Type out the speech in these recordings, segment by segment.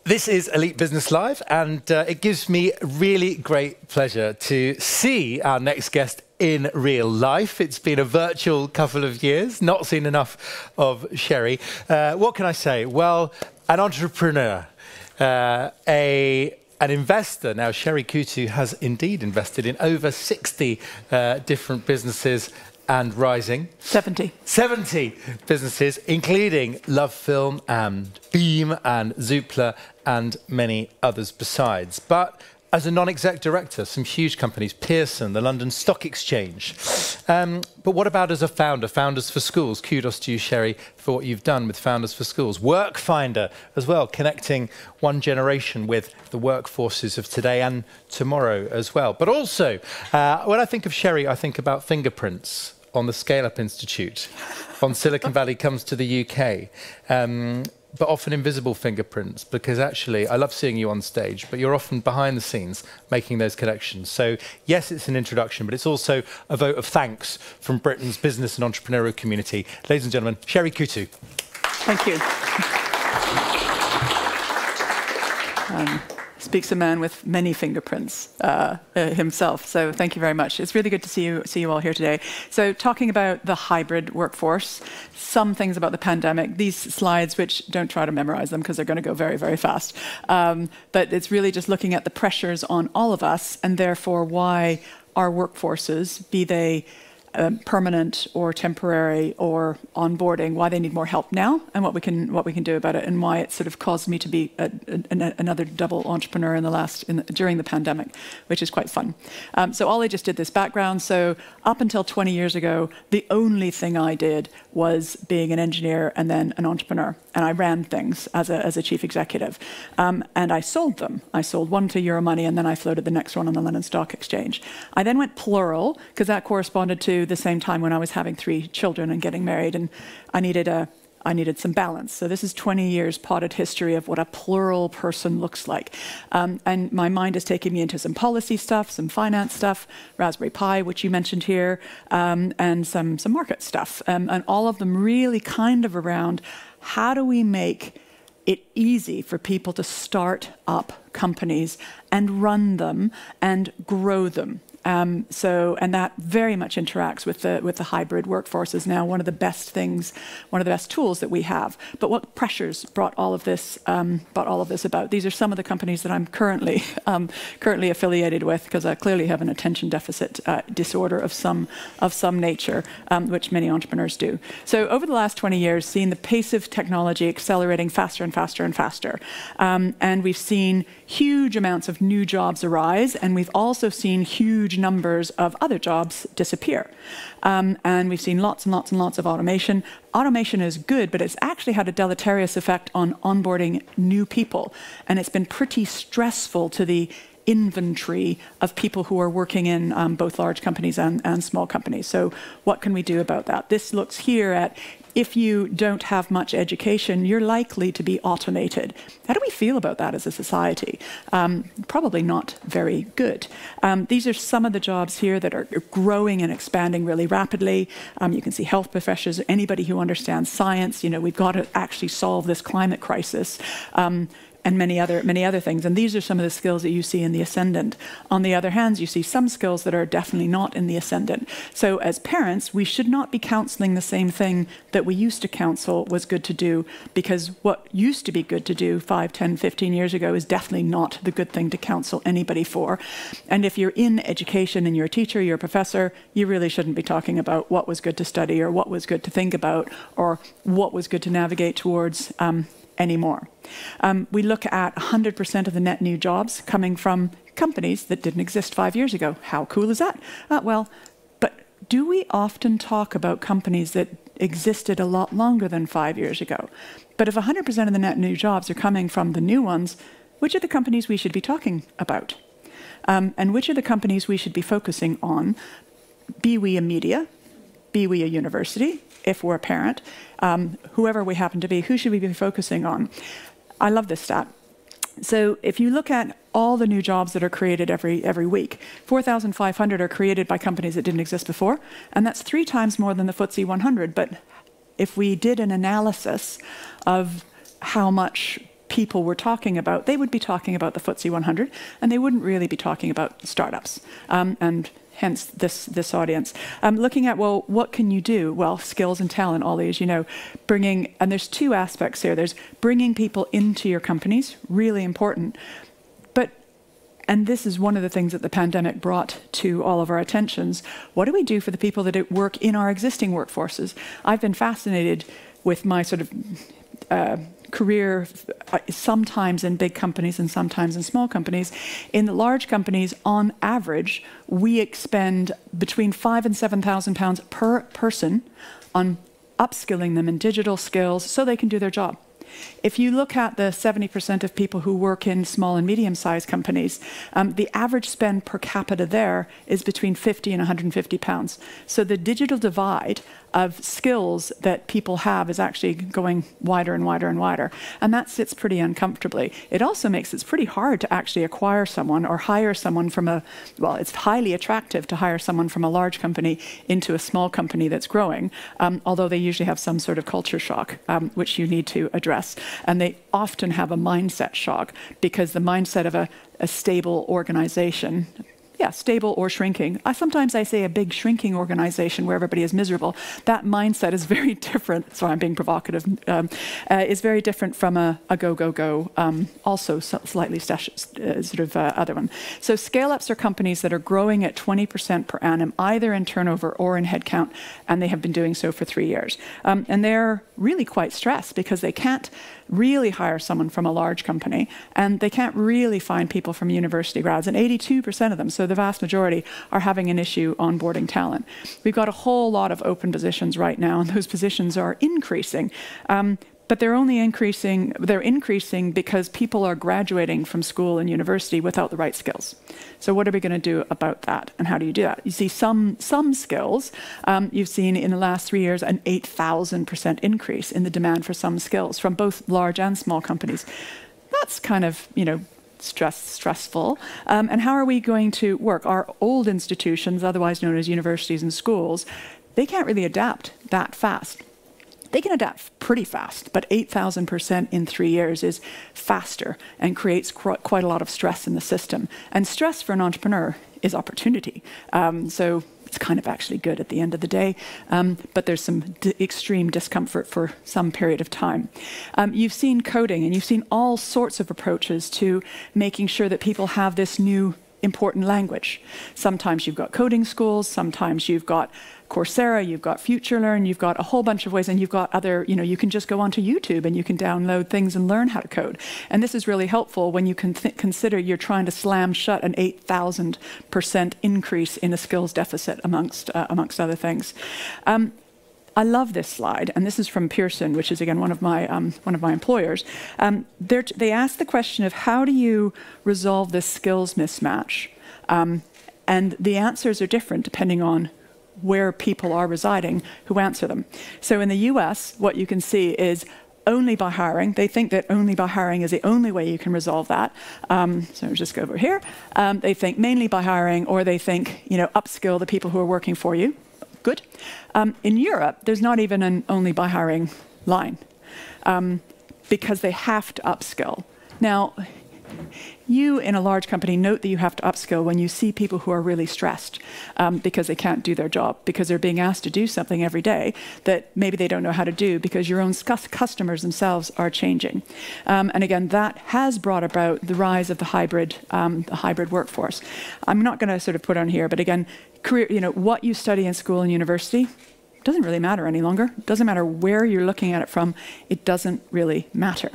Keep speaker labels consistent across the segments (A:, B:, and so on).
A: This is Elite Business Live, and it gives me really great pleasure to see our next guest in real life. It's been a virtual couple of years, not seen enough of Sherry. What can I say? Well, an entrepreneur, an investor. Now, Sherry Coutu has indeed invested in over 60 different businesses and rising.
B: 70
A: businesses, including Love Film and Beam and Zoopla and many others besides. But as a non-exec director, some huge companies, Pearson, the London Stock Exchange. But what about as a founder, Founders for Schools? Kudos to you, Sherry, for what you've done with Founders for Schools. Workfinder as well, connecting one generation with the workforces of today and tomorrow as well. But also, when I think of Sherry, I think about fingerprints on the Scale Up Institute, on Silicon Valley comes to the UK. But often invisible fingerprints, because actually I love seeing you on stage, but you're often behind the scenes making those connections. So yes, it's an introduction, but it's also a vote of thanks from Britain's business and entrepreneurial community. Ladies and gentlemen, Sherry Coutu.
B: Thank you. Speaks a man with many fingerprints himself. So thank you very much. It's really good to see you all here today. So talking about the hybrid workforce, some things about the pandemic. These slides, which don't try to memorize them because they're going to go very, very fast. But it's really just looking at the pressures on all of us, and therefore why our workforces, be they permanent or temporary or onboarding, why they need more help now and what we can do about it, and why it sort of caused me to be another double entrepreneur during the pandemic, which is quite fun. So Ollie just did this background. So up until 20 years ago, the only thing I did was being an engineer and then an entrepreneur, and I ran things as a chief executive, and I sold them. I sold one to Euromoney, and then I floated the next one on the London Stock Exchange. I then went plural because that corresponded to the same time when I was having 3 children and getting married, and I needed some balance. So this is 20 years potted history of what a plural person looks like. And my mind is taking me into some policy stuff, some finance stuff, Raspberry Pi, which you mentioned here, and some market stuff. And all of them really kind of around how do we make it easy for people to start up companies and run them and grow them. And that very much interacts with the hybrid workforce is now one of the best things, one of the best tools that we have. But what pressures brought all of this about? These are some of the companies that I'm currently affiliated with, because I clearly have an attention deficit disorder of some nature, which many entrepreneurs do. So over the last 20 years, seeing the pace of technology accelerating faster and faster and faster, and we've seen huge amounts of new jobs arise, and we've also seen huge numbers of other jobs disappear. And we've seen lots and lots and lots of automation. Automation is good, but it's actually had a deleterious effect on onboarding new people. And it's been pretty stressful to the inventory of people who are working in both large companies and small companies. So what can we do about that? This looks here at if you don't have much education, you're likely to be automated. How do we feel about that as a society? Probably not very good. These are some of the jobs here that are growing and expanding really rapidly. You can see health professionals, anybody who understands science. You know, we've got to actually solve this climate crisis. And many other things. And these are some of the skills that you see in the ascendant. On the other hand, you see some skills that are definitely not in the ascendant. So as parents, we should not be counseling the same thing that we used to counsel was good to do, because what used to be good to do 5, 10, 15 years ago is definitely not the good thing to counsel anybody for. And if you're in education and you're a teacher, you're a professor, you really shouldn't be talking about what was good to study or what was good to think about or what was good to navigate towards anymore. We look at 100% of the net new jobs coming from companies that didn't exist 5 years ago. How cool is that? Well, but do we often talk about companies that existed a lot longer than 5 years ago? But if 100% of the net new jobs are coming from the new ones, which are the companies we should be talking about? And which are the companies we should be focusing on? Be we a media? Be we a university? If we're a parent, whoever we happen to be, who should we be focusing on? I love this stat. So if you look at all the new jobs that are created every week, 4,500 are created by companies that didn't exist before, and that's 3 times more than the FTSE 100. But if we did an analysis of how much people we're talking about, they would be talking about the FTSE 100, and they wouldn't really be talking about startups. And hence this audience. Looking at, well, what can you do? Well, skills and talent, Ollie, as you know, and there's two aspects here. There's bringing people into your companies, really important. And this is one of the things that the pandemic brought to all of our attentions. What do we do for the people that work in our existing workforces? I've been fascinated with my sort of career, sometimes in big companies and sometimes in small companies. In the large companies, on average, we expend between £5,000 and £7,000 per person on upskilling them in digital skills so they can do their job. If you look at the 70% of people who work in small and medium-sized companies, the average spend per capita there is between £50 and £150. So the digital divide of skills that people have is actually going wider and wider and wider. And that sits pretty uncomfortably. It also makes it pretty hard to actually acquire someone or hire someone from it's highly attractive to hire someone from a large company into a small company that's growing, although they usually have some sort of culture shock, which you need to address. And they often have a mindset shock because the mindset of a stable organization, stable or shrinking. Sometimes I say a big shrinking organization where everybody is miserable. That mindset is very different. Sorry, I'm being provocative. Is very different from a go, go, go. Also slightly other one. So scale-ups are companies that are growing at 20% per annum, either in turnover or in headcount, and they have been doing so for 3 years. And they're really quite stressed because they can't really hire someone from a large company, and they can't really find people from university grads, and 82% of them, so the vast majority, are having an issue onboarding talent. We've got a whole lot of open positions right now, and those positions are increasing. But they're increasing because people are graduating from school and university without the right skills. So what are we going to do about that? And how do you do that? You see some skills. You've seen in the last 3 years an 8,000% increase in the demand for some skills from both large and small companies. That's kind of, stressful. And how are we going to work? Our old institutions, otherwise known as universities and schools, they can't really adapt that fast. They can adapt pretty fast, but 8,000% in 3 years is faster and creates quite a lot of stress in the system. And stress for an entrepreneur is opportunity. So it's kind of actually good at the end of the day, but there's some extreme discomfort for some period of time. You've seen coding, and you've seen all sorts of approaches to making sure that people have this new important language. Sometimes you've got coding schools, sometimes you've got Coursera, you've got FutureLearn, you've got a whole bunch of ways, and you've got other, you can just go onto YouTube and you can download things and learn how to code. And this is really helpful when you can consider you're trying to slam shut an 8,000% increase in a skills deficit amongst other things. I love this slide, and this is from Pearson, which is again one of my employers. They ask the question of how do you resolve this skills mismatch, and the answers are different depending on where people are residing who answer them. So in the US, what you can see is only by hiring. They think that only by hiring is the only way you can resolve that. So just go over here. They think mainly by hiring, or they think upskill the people who are working for you. Good. In Europe, there's not even an only by hiring line because they have to upskill. Now, you in a large company note that you have to upskill when you see people who are really stressed because they can't do their job, because they're being asked to do something every day that maybe they don't know how to do because your own customers themselves are changing. And again, that has brought about the rise of the hybrid workforce. I'm not going to sort of put on here, but again, what you study in school and university doesn't really matter any longer. It doesn't matter where you're looking at it from. It doesn't really matter.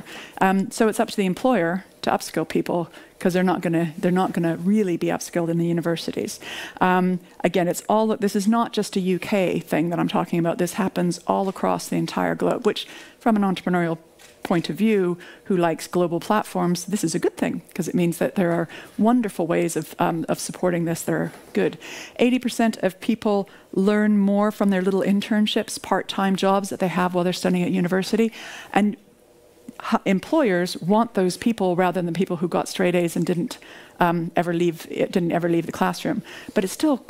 B: So it's up to the employer to upskill people, because they're not going to really be upskilled in the universities. Again, this is not just a UK thing that I'm talking about. This happens all across the entire globe, which from an entrepreneurial point of view, who likes global platforms, this is a good thing, because it means that there are wonderful ways of supporting this that are good. 80% of people learn more from their little internships, part-time jobs that they have while they're studying at university, and employers want those people rather than people who got straight A's and didn't ever leave the classroom. But it's still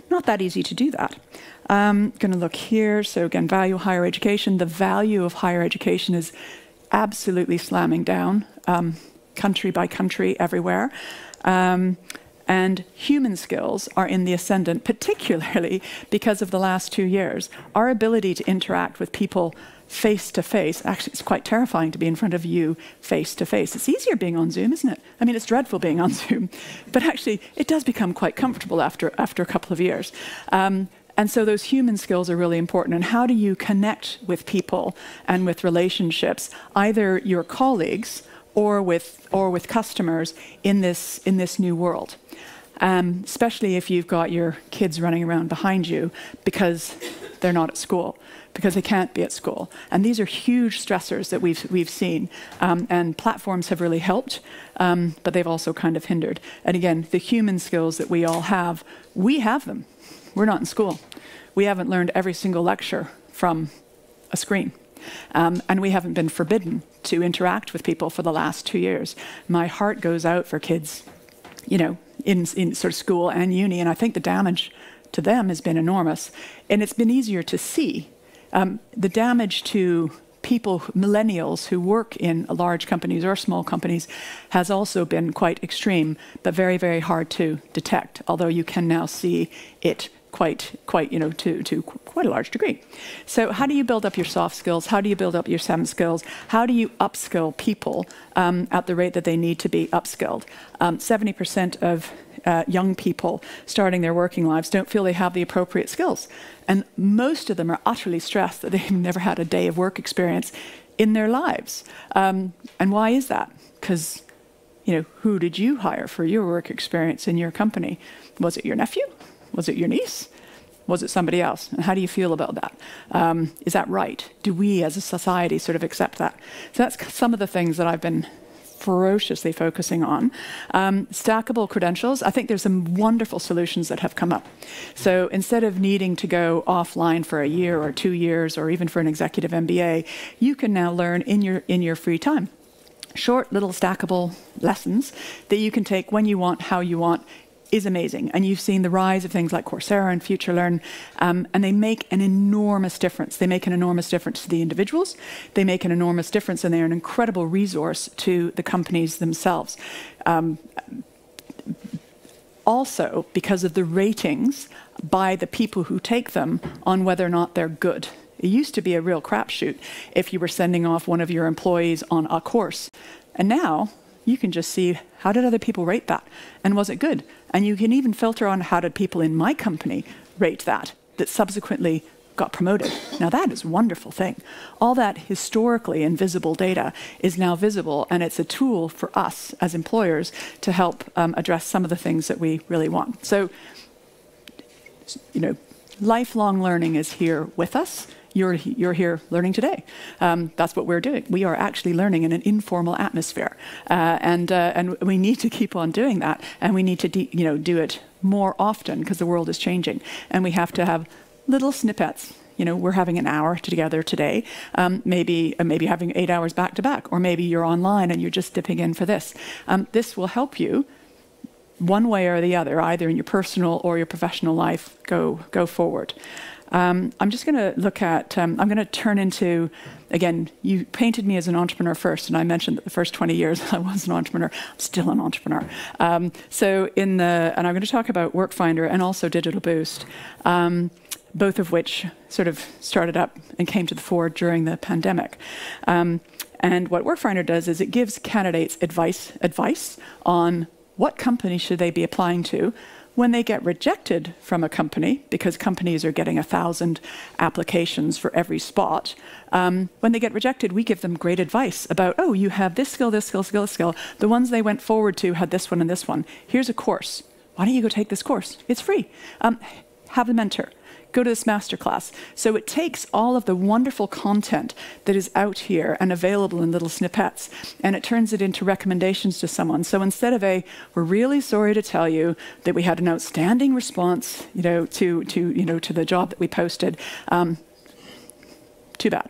B: not that easy to do that. I'm going to look here. So again, value higher education. The value of higher education is absolutely slamming down, country by country, everywhere. And human skills are in the ascendant, particularly because of the last 2 years. Our ability to interact with people face to face, actually it's quite terrifying to be in front of you face to face. It's easier being on Zoom, isn't it? I mean, it's dreadful being on Zoom, but actually it does become quite comfortable after a couple of years. And so those human skills are really important. And how do you connect with people and with relationships, either your colleagues or with customers in this new world? Especially if you've got your kids running around behind you because they're not at school, because they can't be at school. And these are huge stressors that we've seen. And platforms have really helped, but they've also kind of hindered. And again, the human skills that we all have, we have them. We're not in school. We haven't learned every single lecture from a screen. And we haven't been forbidden to interact with people for the last 2 years. My heart goes out for kids, you know, in sort of school and uni, and I think the damage to them has been enormous. And it's been easier to see. The damage to people, millennials who work in large companies or small companies, has also been quite extreme, but very, very hard to detect, although you can now see it quite, you know, to quite a large degree. So how do you build up your soft skills? How do you build up your STEM skills? How do you upskill people at the rate that they need to be upskilled? 70% of young people starting their working lives don't feel they have the appropriate skills. And most of them are utterly stressed that they've never had a day of work experience in their lives. And why is that? Because, you know, who did you hire for your work experience in your company? Was it your nephew? Was it your niece? Was it somebody else? And how do you feel about that? Is that right? Do we as a society sort of accept that? So that's some of the things that I've been ferociously focusing on. Stackable credentials, I think there's some wonderful solutions that have come up. So instead of needing to go offline for a year or 2 years, or even for an executive MBA, you can now learn in your free time. Short little stackable lessons that you can take when you want, how you want, is amazing. And you've seen the rise of things like Coursera and FutureLearn, and they make an enormous difference. They make an enormous difference to the individuals. They make an enormous difference, and they're an incredible resource to the companies themselves. Also, because of the ratings by the people who take them on whether or not they're good. It used to be a real crapshoot if you were sending off one of your employees on a course. And now you can just see, how did other people rate that? And was it good? And you can even filter on, how did people in my company rate that subsequently got promoted? Now that is a wonderful thing. All that historically invisible data is now visible, and it's a tool for us as employers to help address some of the things that we really want. So, you know, lifelong learning is here with us. You're here learning today. That's what we're doing. We are actually learning in an informal atmosphere, and we need to keep on doing that. And we need to do it more often, because the world is changing, and we have to have little snippets. You know, we're having an hour together today. Maybe having 8 hours back to back, or maybe you're online and you're just dipping in for this. This will help you, one way or the other, either in your personal or your professional life, go forward. I'm just going to look at, I'm going to turn into, again, you painted me as an entrepreneur first, and I mentioned that the first 20 years I was an entrepreneur. I'm still an entrepreneur. And I'm going to talk about Workfinder and also Digital Boost, both of which sort of started up and came to the fore during the pandemic. And what Workfinder does is it gives candidates advice on what company should they be applying to when they get rejected from a company, because companies are getting 1,000 applications for every spot. When they get rejected, we give them great advice about, oh, you have this skill, this skill, skill, skill. The ones they went forward to had this one and this one. Here's a course. Why don't you go take this course? It's free. Have a mentor. Go to this masterclass. So it takes all of the wonderful content that is out here and available in little snippets, and it turns it into recommendations to someone. So instead of we're really sorry to tell you that we had an outstanding response, to the job that we posted, too bad.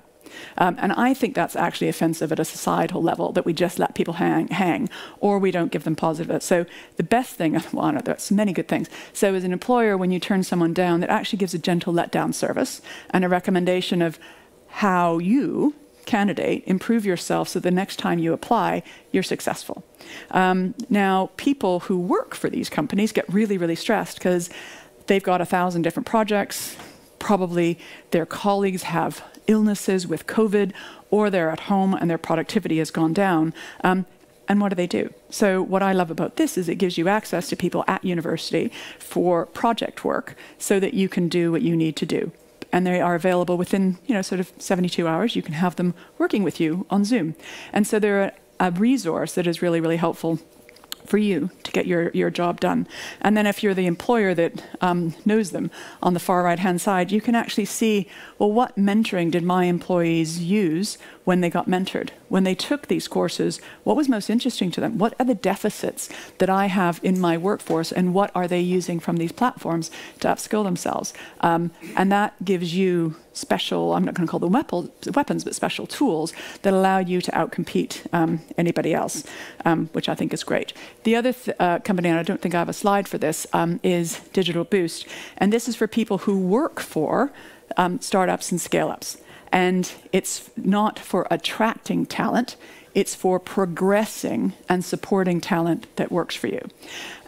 B: And I think that's actually offensive at a societal level, that we just let people hang, or we don't give them positive. So the best thing, well, I know there's many good things. So as an employer, when you turn someone down, that actually gives a gentle letdown service and a recommendation of how you candidate, improve yourself so the next time you apply, you're successful. Now, people who work for these companies get really, really stressed because they've got 1,000 different projects. Probably their colleagues have illnesses with COVID, or they're at home and their productivity has gone down. And what do? So what I love about this is it gives you access to people at university for project work so that you can do what you need to do. And they are available within, sort of 72 hours. You can have them working with you on Zoom. And so they're a resource that is really, really helpful for you to get your job done. And then if you're the employer that knows them, on the far right-hand side, you can actually see, well, what mentoring did my employees use when they got mentored? When they took these courses, what was most interesting to them? What are the deficits that I have in my workforce, and what are they using from these platforms to upskill themselves? And that gives you special, I'm not going to call them weapons, but special tools that allow you to outcompete anybody else, which I think is great. The other company, and I don't think I have a slide for this, is Digital Boost. And this is for people who work for startups and scale-ups. And it's not for attracting talent, it's for progressing and supporting talent that works for you.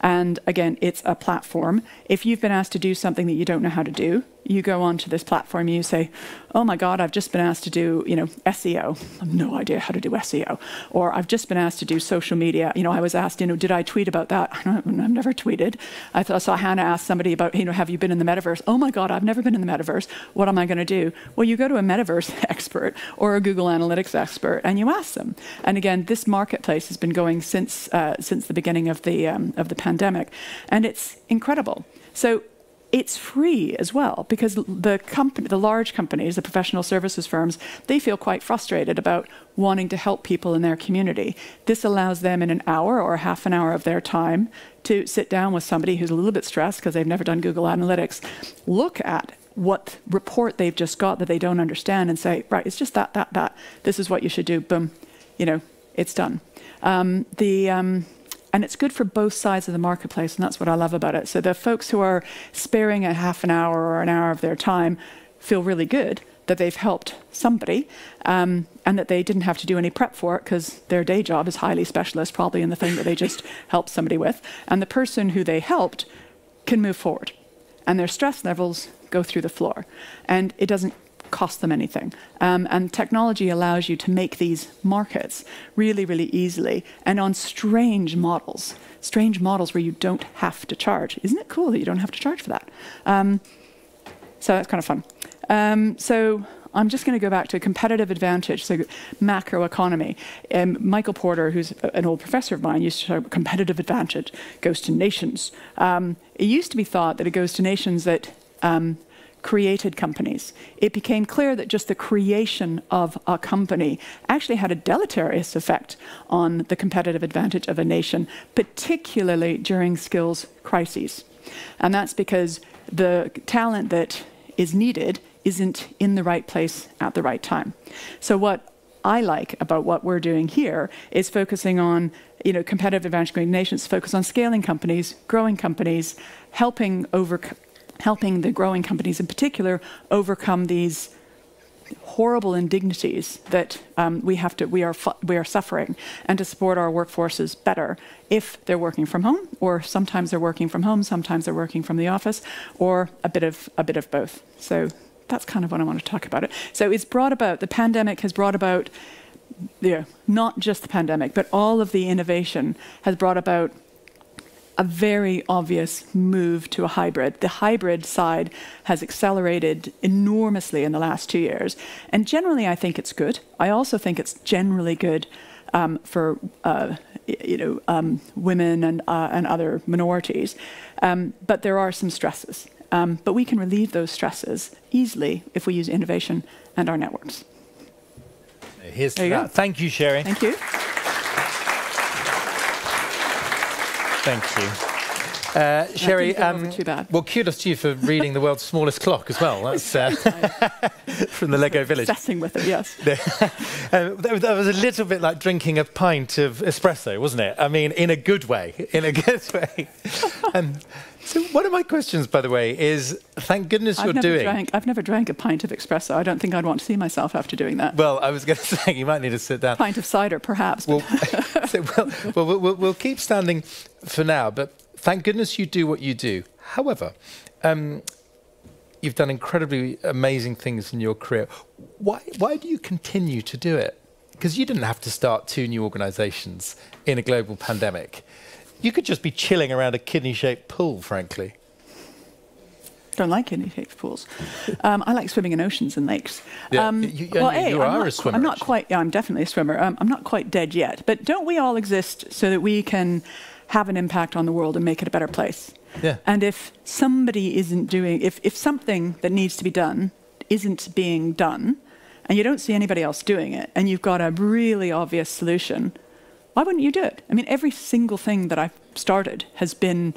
B: And again, it's a platform. If you've been asked to do something that you don't know how to do, you go onto this platform, you say, oh my God, I've just been asked to do, SEO. I have no idea how to do SEO. Or I've just been asked to do social media. I was asked, did I tweet about that? I've never tweeted. I saw Hannah ask somebody about, have you been in the metaverse? Oh my God, I've never been in the metaverse. What am I going to do? Well, you go to a metaverse expert or a Google Analytics expert and you ask them. And again, this marketplace has been going since the beginning of the pandemic, and it's incredible. So it's free as well, because the large companies, the professional services firms, they feel quite frustrated about wanting to help people in their community. This allows them in an hour or half an hour of their time to sit down with somebody who's a little bit stressed because they've never done Google Analytics, look at what report they've just got that they don't understand and say, right, it's just that. This is what you should do. Boom, it's done. And it's good for both sides of the marketplace, and that's what I love about it. So the folks who are sparing a half an hour or an hour of their time feel really good that they've helped somebody, and that they didn't have to do any prep for it because their day job is highly specialist, probably in the thing that they just helped somebody with. And the person who they helped can move forward, and their stress levels go through the floor. And it doesn't cost them anything. And technology allows you to make these markets really, really easily and on strange models where you don't have to charge. Isn't it cool that you don't have to charge for that? So that's kind of fun. So I'm just going to go back to competitive advantage, so macroeconomy. Michael Porter, who's an old professor of mine, used to talk about competitive advantage goes to nations. It used to be thought that it goes to nations that created companies. It became clear that just the creation of a company actually had a deleterious effect on the competitive advantage of a nation, particularly during skills crises. And that's because the talent that is needed isn't in the right place at the right time. So what I like about what we're doing here is focusing on, competitive advantage of nations, focus on scaling companies, growing companies, helping the growing companies in particular overcome these horrible indignities that we are suffering, and to support our workforces better if they're working from home, or sometimes they're working from home, sometimes they're working from the office, or a bit of both. So that's kind of what I want to talk about it. So the pandemic has brought about, not just the pandemic, but all of the innovation has brought about a very obvious move to a hybrid. The hybrid side has accelerated enormously in the last 2 years. And generally, I think it's good. I also think it's generally good for women and other minorities. But there are some stresses. But we can relieve those stresses easily if we use innovation and our networks.
A: Here's to that. Thank you, Sherry.
B: Thank you.
A: Thank you. Sherry, well, kudos to you for reading the world's smallest clock as well. That's from the Lego Village.
B: Obsessing with it, yes.
A: That was a little bit like drinking a pint of espresso, wasn't it? I mean, in a good way, So one of my questions, by the way, is thank goodness you're doing...
B: I've never drank a pint of espresso. I don't think I'd want to see myself after doing that.
A: Well, I was going to say, you might need to sit down.
B: Pint of cider, perhaps.
A: Well, we'll keep standing for now, but thank goodness you do what you do. However, you've done incredibly amazing things in your career. Why do you continue to do it? Because you didn't have to start 2 new organizations in a global pandemic. You could just be chilling around a kidney-shaped pool, frankly.
B: Don't like kidney-shaped pools. I like swimming in oceans and lakes.
A: Yeah, you are a swimmer.
B: I'm not quite. Yeah, I'm definitely a swimmer. I'm not quite dead yet. But don't we all exist so that we can have an impact on the world and make it a better place?
A: Yeah.
B: And if somebody isn't doing, if something that needs to be done isn't being done, and you don't see anybody else doing it, and you've got a really obvious solution, why wouldn't you do it? I mean, every single thing that I've started has been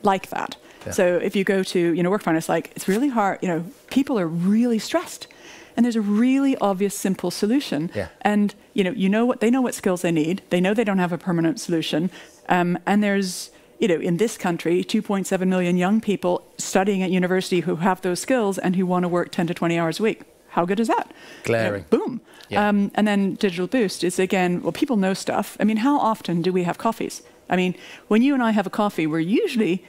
B: like that. Yeah. So if you go to, Workfinder, it's like, it's really hard, people are really stressed. And there's a really obvious, simple solution.
A: Yeah.
B: And, they know what skills they need. They know they don't have a permanent solution. And there's, in this country, 2.7 million young people studying at university who have those skills and who want to work 10 to 20 hours a week. How good is that?
A: Glaring.
B: Boom.
A: Yeah.
B: And then Digital Boost is, again, well, people know stuff. I mean, how often do we have coffees? I mean, when you and I have a coffee, we're usually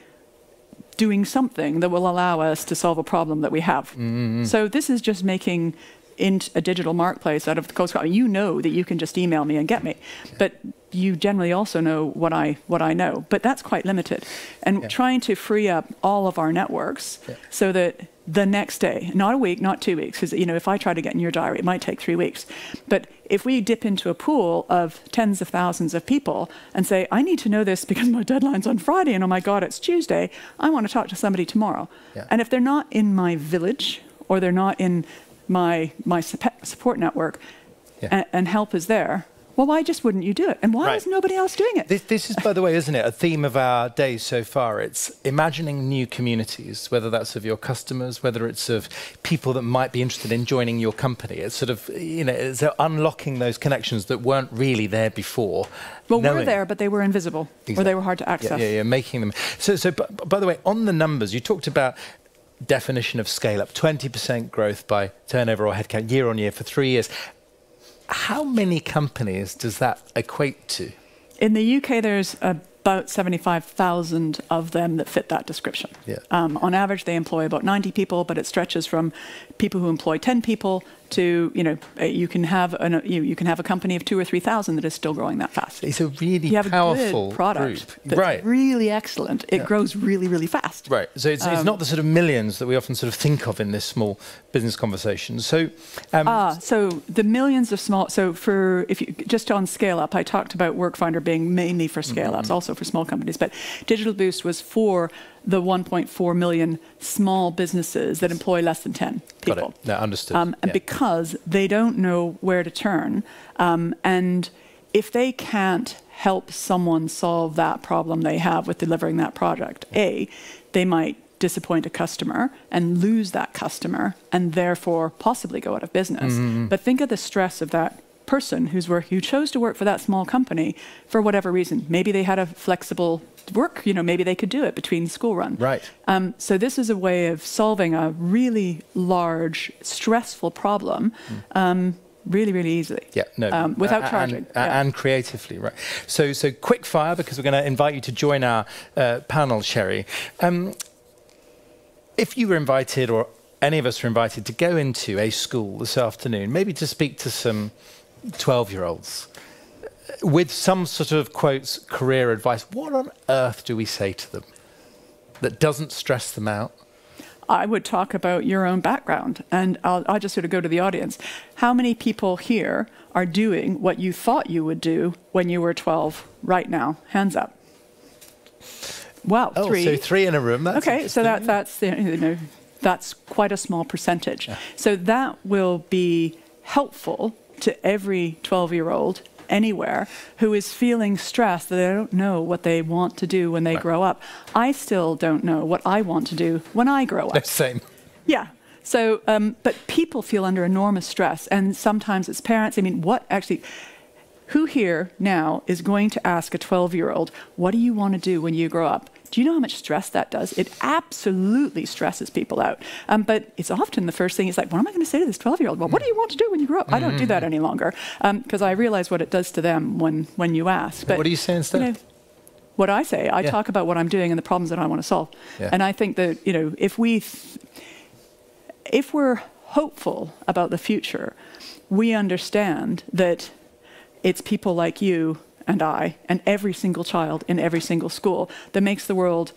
B: doing something that will allow us to solve a problem that we have. Mm-hmm. So this is just making a digital marketplace out of the cold. You know that you can just email me and get me. Yeah. But you generally also know what I know. But that's quite limited. And trying to free up all of our networks so that the next day, not a week, not 2 weeks, because if I try to get in your diary, it might take 3 weeks. But if we dip into a pool of tens of thousands of people and say, I need to know this because my deadline's on Friday and oh my God, it's Tuesday, I want to talk to somebody tomorrow. Yeah. And if they're not in my village or they're not in my support network and help is there, well, why just wouldn't you do it? And why is nobody else doing it?
A: This is, by the way, isn't it, a theme of our days so far? It's imagining new communities, whether that's of your customers, whether it's of people that might be interested in joining your company. It's sort of, it's unlocking those connections that weren't really there before.
B: Well, we're there, but they were invisible, or they were hard to access.
A: Yeah, making them. So, by the way, on the numbers, you talked about definition of scale up, 20% growth by turnover or headcount year on year for 3 years. How many companies does that equate to?
B: In the UK, there's about 75,000 of them that fit that description. Yeah. On average, they employ about 90 people, but it stretches from people who employ 10 people to, you can have a company of 2,000 or 3,000 that is still growing that fast.
A: It's a really
B: you have
A: powerful
B: a good product
A: group.
B: That's really excellent. It grows really, really fast.
A: Right. So it's not the sort of millions that we often sort of think of in this small business conversation. So,
B: so the millions of small. So if you just on scale up, I talked about Workfinder being mainly for scale ups, also for small companies, but Digital Boost was for the 1.4 million small businesses that employ less than 10 people.
A: Got it. No, understood.
B: And because they don't know where to turn, and if they can't help someone solve that problem they have with delivering that product, they might disappoint a customer and lose that customer and therefore possibly go out of business. Mm-hmm. But think of the stress of that person who chose to work for that small company for whatever reason. Maybe they had a flexible work, maybe they could do it between school run.
A: Right.
B: So this is a way of solving a really large, stressful problem really, really easily.
A: Yeah, no.
B: Without charging.
A: And creatively, right. So quick fire, because we're going to invite you to join our panel, Sherry. If you were invited, or any of us were invited, to go into a school this afternoon, maybe to speak to some 12-year-olds, with some sort of, quotes, career advice, what on earth do we say to them that doesn't stress them out?
B: I would talk about your own background, and I'll just sort of go to the audience. How many people here are doing what you thought you would do when you were 12 right now? Hands up. Wow, 3.
A: So 3 in a room. That's
B: okay, so that's quite a small percentage. Yeah. So that will be helpful to every 12-year-old anywhere who is feeling stressed that they don't know what they want to do when they grow up. I still don't know what I want to do when I grow up.
A: Same.
B: Yeah. So, but people feel under enormous stress, and sometimes it's parents. I mean, who here now is going to ask a 12-year-old, what do you want to do when you grow up? Do you know how much stress that does? It absolutely stresses people out. But it's often the first thing is like, what am I going to say to this 12-year-old? Well, what do you want to do when you grow up? I don't do that any longer, because I realize what it does to them when you ask. But
A: what do you say instead?
B: You know, what I say, I talk about what I'm doing and the problems that I want to solve.
A: Yeah.
B: And I think that, you know, if we're hopeful about the future, we understand that it's people like you and I and every single child in every single school that makes the world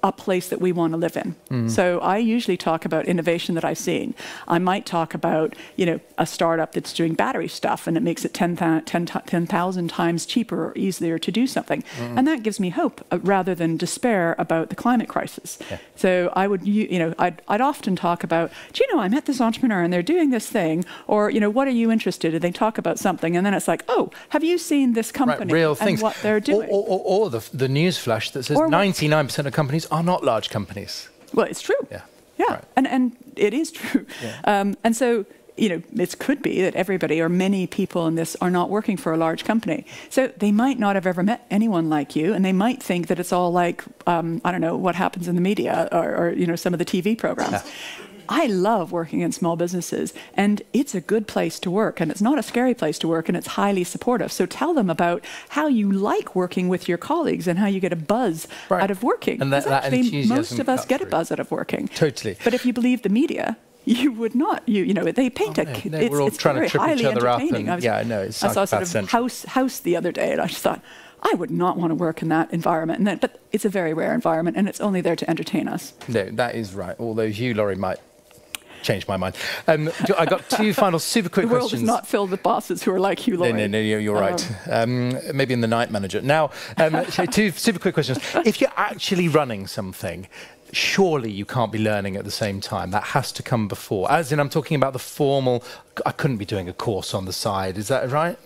B: a place that we want to live in. So I usually talk about innovation that I've seen. I might talk about, you know, a startup that's doing battery stuff and it makes it 10,000 times cheaper or easier to do something. And that gives me hope rather than despair about the climate crisis. Yeah. So I would, you know, I'd often talk about, do you know, I met this entrepreneur and they're doing this thing, or, you know, what are you interested in? They talk about something and then it's like, oh, have you seen this company
A: real
B: and
A: things.
B: what they're doing?
A: Or the news flash that says 99% of companies are not large companies.
B: Well, it's true.
A: Yeah.
B: Yeah, right. and it is true. Yeah. And so, you know, it could be that everybody or many people in this are not working for a large company. So they might not have ever met anyone like you, and they might think that it's all like, I don't know, what happens in the media or you know, some of the TV programs. Yeah. I love working in small businesses, and it's a good place to work, and it's not a scary place to work, and it's highly supportive. So tell them about how you like working with your colleagues and how you get a buzz out of working. And that actually, most of us get a buzz out of working.
A: Totally.
B: But if you believe the media, you would not. You know, they paint
A: we're all trying to trip each other up. And, yeah, I know. It's
B: I saw sort of House the other day, and I just thought, I would not want to work in that environment. But it's a very rare environment, and it's only there to entertain us.
A: No, that is right. Although you, Laurie, might change my mind. I got two final super quick questions.
B: The world is not filled with bosses who are like you, Laurie.
A: No, you're right. Maybe in the night manager. Now, two super quick questions. If you're actually running something, surely you can't be learning at the same time. That has to come before. As in, I'm talking about the formal, I couldn't be doing a course on the side. Is that right?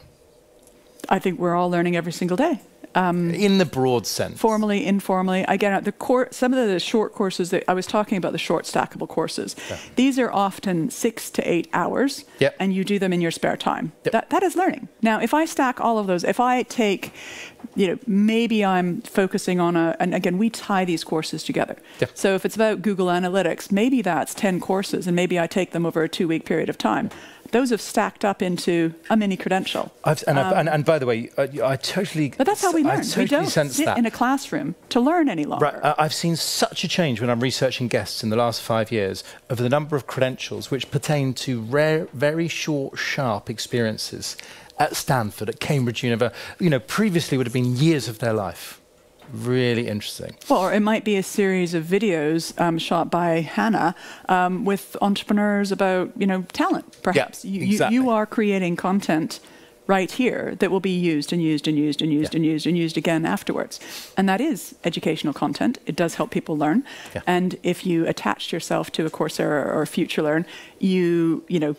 B: I think we're all learning every single day.
A: In the broad sense.
B: Formally, informally. Again, some of the short courses that I was talking about, the short stackable courses, these are often 6 to 8 hours, and you do them in your spare time. That is learning. Now, if I stack all of those, if I take, you know, maybe I'm focusing on and again, we tie these courses together. So if it's about Google Analytics, maybe that's 10 courses, and maybe I take them over a 2-week period of time. Those have stacked up into a mini credential.
A: And by the way, I totally...
B: But that's how we learn.
A: Totally
B: we don't sit in a classroom to learn any longer.
A: Right. I've seen such a change when I'm researching guests in the last 5 years of the number of credentials which pertain to rare, very short, sharp experiences at Stanford, at Cambridge University. You know, previously would have been years of their life. Really interesting.
B: Well, or it might be a series of videos shot by Hannah with entrepreneurs about, you know, talent, perhaps.
A: Yeah, exactly.
B: You are creating content right here that will be used and used and used and used and used and used again afterwards. And that is educational content. It does help people learn. Yeah. And if you attached yourself to a Coursera or a FutureLearn, you know,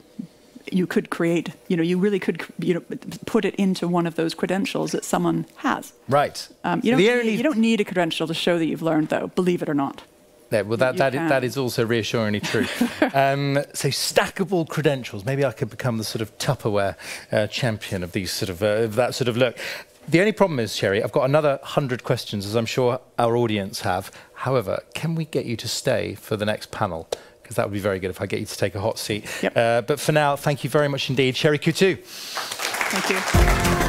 B: you could create, you know, you really could, you know, put it into one of those credentials that someone has.
A: Right.
B: You don't need a credential to show that you've learned, though, believe it or not.
A: Yeah, well, that is also reassuringly true. So stackable credentials. Maybe I could become the sort of Tupperware champion of these sort of that sort of look. The only problem is, Sherry, I've got another 100 questions, as I'm sure our audience have. However, can we get you to stay for the next panel? Because that would be very good if I get you to take a hot seat. Yep. But for now, thank you very much indeed, Sherry Coutu.
B: Thank you.